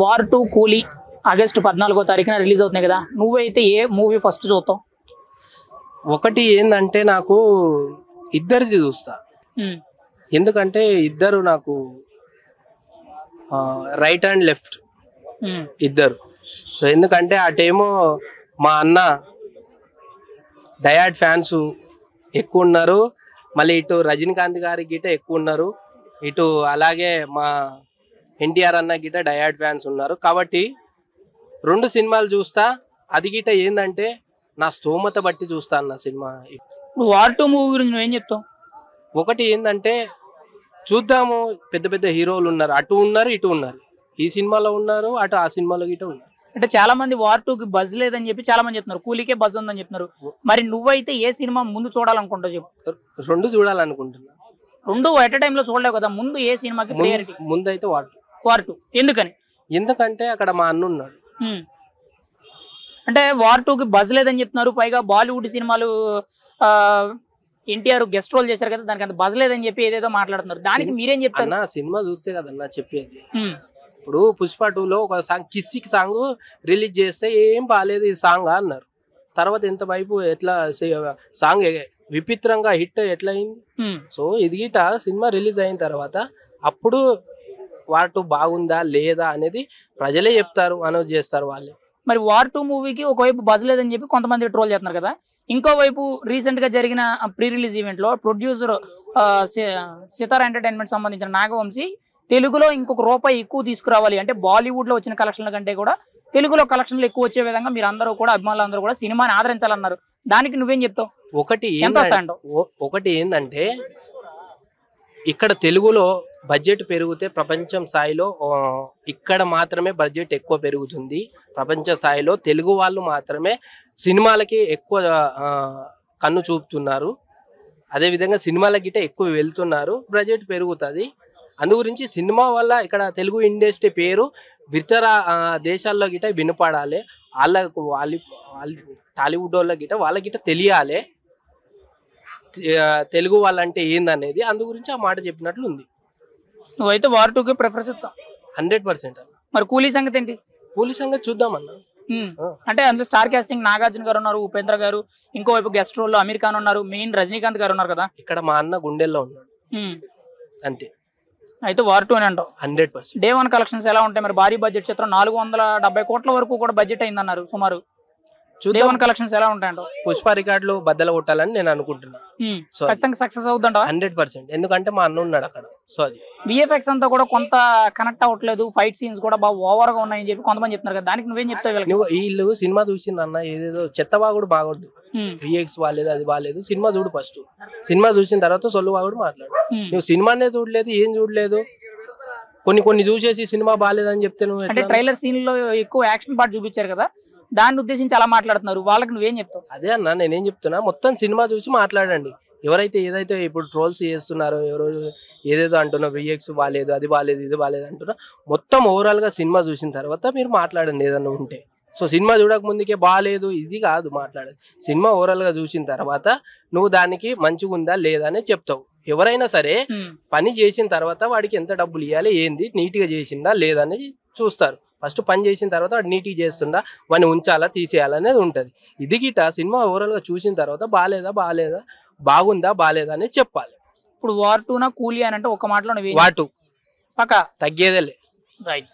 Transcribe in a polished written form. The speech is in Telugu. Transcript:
వార్ 2 కూలీ ఆగస్టు 14వ తారీఖున రిలీజ్ అవుతున్నాయి కదా, నువ్వైతే ఏ మూవీ ఫస్ట్ చూస్తావు? ఒకటి ఏందంటే నాకు ఇద్దరిది చూస్తా. ఎందుకంటే ఇద్దరు నాకు రైట్ అండ్ లెఫ్ట్ ఇద్దరు. సో ఎందుకంటే ఆ టైము మా అన్న డయాడ్ ఫ్యాన్స్ ఎక్కువ ఉన్నారు, మళ్ళీ ఇటు రజనీకాంత్ గారి గిట ఎక్కువ ఉన్నారు, ఇటు అలాగే మా ఎన్టీఆర్ అన్న గిట డయాడ్ ఫ్యాన్స్ ఉన్నారు. కాబట్టి రెండు సినిమాలు చూస్తా. అది గిట ఏంటంటే నా స్తోమత బట్టి చూస్తా అన్న సినిమా. వార్ 2 మూవీ గురించి నువ్వేం చెప్తావు? ఒకటి ఏంటంటే చూద్దాము, పెద్ద పెద్ద హీరోలు ఉన్నారు, అటు ఉన్నారు ఇటు ఉన్నారు, ఈ సినిమాలో ఉన్నారు అటు ఆ సినిమాలో గిట ఉన్నారు. అంటే చాలా మంది వార్ 2కి బజ్ లేదని చెప్పి చాలా మంది చెప్తున్నారు, కూలీకే బజ్ ఉందని చెప్తున్నారు. మరి నువ్వైతే ఏ సినిమా ముందు చూడాలనుకుంటావు చెప్పు? రెండు చూడాలనుకుంటున్నా. రెండు ఎట్ టైమ్ లో చూడలేవు కదా, ముందు ఏ సినిమాకి ప్రయారిటీ? ముందు అయితే వార్ 2. ఎందుకని? ఎందుకంటే అక్కడ మా అన్న ఉన్నాడు. అంటే వార్ 2కి బజ్ లేదని చెప్తున్నారు, పైగా బాలీవుడ్ సినిమాలు ఎన్టీఆర్ గెస్ట్ రోల్ చేశారు కదా, దానికి అంత బజ్ లేదని చెప్పి ఏదేదో మాట్లాడుతున్నారు. దానికి మీరేం చెప్తారు? నా సినిమా చూస్తే కదన్నా చెప్పేది. ఇప్పుడు పుష్ప 2లో ఒక సాంగ్ కిస్సిక్ సాంగ్ రిలీజ్ చేస్తే ఏం బాగాలేదు ఈ సాంగ్ అన్నారు. తర్వాత ఎంత వైపు ఎట్లా సాంగ్ విచిత్రంగా హిట్ ఎట్లా అయింది. సో ఇది గిట సినిమా రిలీజ్ అయిన తర్వాత అప్పుడు వార్ 2 బాగుందా లేదా అనేది ప్రజలే చెప్తారు, అనౌన్స్ చేస్తారు వాళ్ళే. మరి వార్ 2 మూవీకి ఒకవైపు బజ్ లేదని చెప్పి కొంతమంది ట్రోల్ చేస్తున్నారు కదా, ఇంకోవైపు రీసెంట్ గా జరిగిన ప్రీ రిలీజ్ ఈవెంట్ లో ప్రొడ్యూసర్ సితారా ఎంటర్టైన్మెంట్ సంబంధించిన నాగవంశీ తెలుగులో ఇంకొక రూపాయి ఎక్కువ తీసుకురావాలి అంటే బాలీవుడ్ లో వచ్చిన కలెక్షన్ల కంటే కూడా తెలుగులో కలెక్షన్లు ఎక్కువ వచ్చే విధంగా మీరు అందరూ కూడా అభిమానులు అందరూ కూడా సినిమాని ఆదరించాలన్నారు. దానికి నువ్వేం చెప్తావు? ఒకటి ఏంటంటే ఇక్కడ తెలుగులో బడ్జెట్ పెరిగితే ప్రపంచం స్థాయిలో ఇక్కడ మాత్రమే బడ్జెట్ ఎక్కువ పెరుగుతుంది. ప్రపంచ స్థాయిలో తెలుగు వాళ్ళు మాత్రమే సినిమాలకి ఎక్కువ కన్ను చూపుతున్నారు, అదేవిధంగా సినిమాల గిట ఎక్కువ వెళ్తున్నారు, బడ్జెట్ పెరుగుతుంది. అందు గురించి సినిమా వల్ల ఇక్కడ తెలుగు ఇండస్ట్రీ పేరు ఇతర దేశాల్లో గిట వినపడాలి, వాళ్ళ టాలీవుడ్ వాళ్ళ గిట వాళ్ళ గిట తెలియాలి తెలుగు వాళ్ళంటే ఏందనేది. అందు గురించి ఆ మాట చెప్పినట్లు ఉంది. నువ్వైతే వార్ 2కి ప్రిఫరెన్స్ ఇస్తావు 100%. మరి కూలీ సంగతి ఏంటి? కూలీ సంగతి చూద్దామన్నా. అంటే అందులో స్టార్ కాస్టింగ్ నాగార్జున గారు ఉన్నారు, ఉపేంద్ర గారు, ఇంకోవైపు గెస్ట్ రోల్ అమీర్ ఖాన్ ఉన్నారు, మెయిన్ రజనీకాంత్ గారు ఉన్నారు కదా. ఇక్కడ మా అన్న గుండెల్లో ఉన్నాడు అంతే. అయితే వార్ 2 అని అంటావు 100%. డే 1 కలెక్షన్స్ ఎలా ఉంటాయి? మరి భారీ బడ్జెట్ చిత్రం 470 కోట్ల వరకు కూడా బడ్జెట్ అయిందన్నారు సుమారు. డే 1 కలెక్షన్స్ ఎలా ఉంటాయంటావు? పుష్ప రికార్డులు బద్దలు కొట్టాలని నేను అనుకుంటున్నా. సో ఖచ్చితంగా సక్సెస్ అవుతుంటావా? 100%. ఎందుకంటే మా అన్న ఉన్నాడు అక్కడ. సో అది విఎఫ్ఎక్స్ అంతా కూడా కొంత కనెక్ట్ అవ్వట్లేదు, ఫైట్ సీన్స్ కూడా బాగా ఓవర్ గా ఉన్నాయని చెప్పి కొంతమంది చెప్తున్నారు కదా, దానికి నువ్వేం చెప్తావు? నువ్వు వీళ్ళు సినిమా చూసింది అన్న, ఏదేదో చెత్త బాగుడు బాగొద్దు, విఎక్స్ బాగాలేదు అది బాగాలేదు, సినిమా చూడు ఫస్ట్. సినిమా చూసిన తర్వాత సొల్లు బాగుడు మాట్లాడు. నువ్వు సినిమానే చూడలేదు, ఏం చూడలేదు, కొన్ని చూసేసి సినిమా బాగాలేదని చెప్తే నువ్వు అంటే ట్రైలర్ సీన్ లో ఎక్కువ యాక్షన్ పార్ట్ చూపించారు కదా, దాన్ని ఉద్దేశించి అలా మాట్లాడుతున్నారు, వాళ్ళకి నువ్వేం చెప్తావు? అదే అన్న నేనేం చెప్తున్నా, మొత్తం సినిమా చూసి మాట్లాడండి. ఎవరైతే ఏదైతే ఇప్పుడు ట్రోల్స్ చేస్తున్నారో, ఎవరో ఏదేదో అంటున్నారో విఎక్స్ బాగాలేదు అది బాగాలేదు ఇది బాగాలేదు అంటున్నా, మొత్తం ఓవరాల్ గా సినిమా చూసిన తర్వాత మీరు మాట్లాడండి ఏదన్నా ఉంటే. సో సినిమా చూడక ముందుకే బాగాలేదు ఇది కాదు మాట్లాడేది, సినిమా ఓవరాల్ గా చూసిన తర్వాత నువ్వు దానికి మంచిగా ఉందా లేదా అని చెప్తావు. ఎవరైనా సరే పని చేసిన తర్వాత వాడికి ఎంత డబ్బులు ఇవ్వాలి, ఏంది, నీట్ గా చేసిందా లేదని చూస్తారు. ఫస్ట్ పని చేసిన తర్వాత వాడు నీట్గా చేస్తుందా, వాడిని ఉంచాలా తీసేయాలనేది ఉంటుంది. ఇది గిట సినిమా ఓవరాల్ గా చూసిన తర్వాత బాగాలేదా బాగుందా బాగాలేదా అనేది చెప్పాలి. ఇప్పుడు వార్ 2 కూలీ అని అంటే ఒక మాటలో వార్ 2 పక్కా తగ్గేదేలే. రైట్.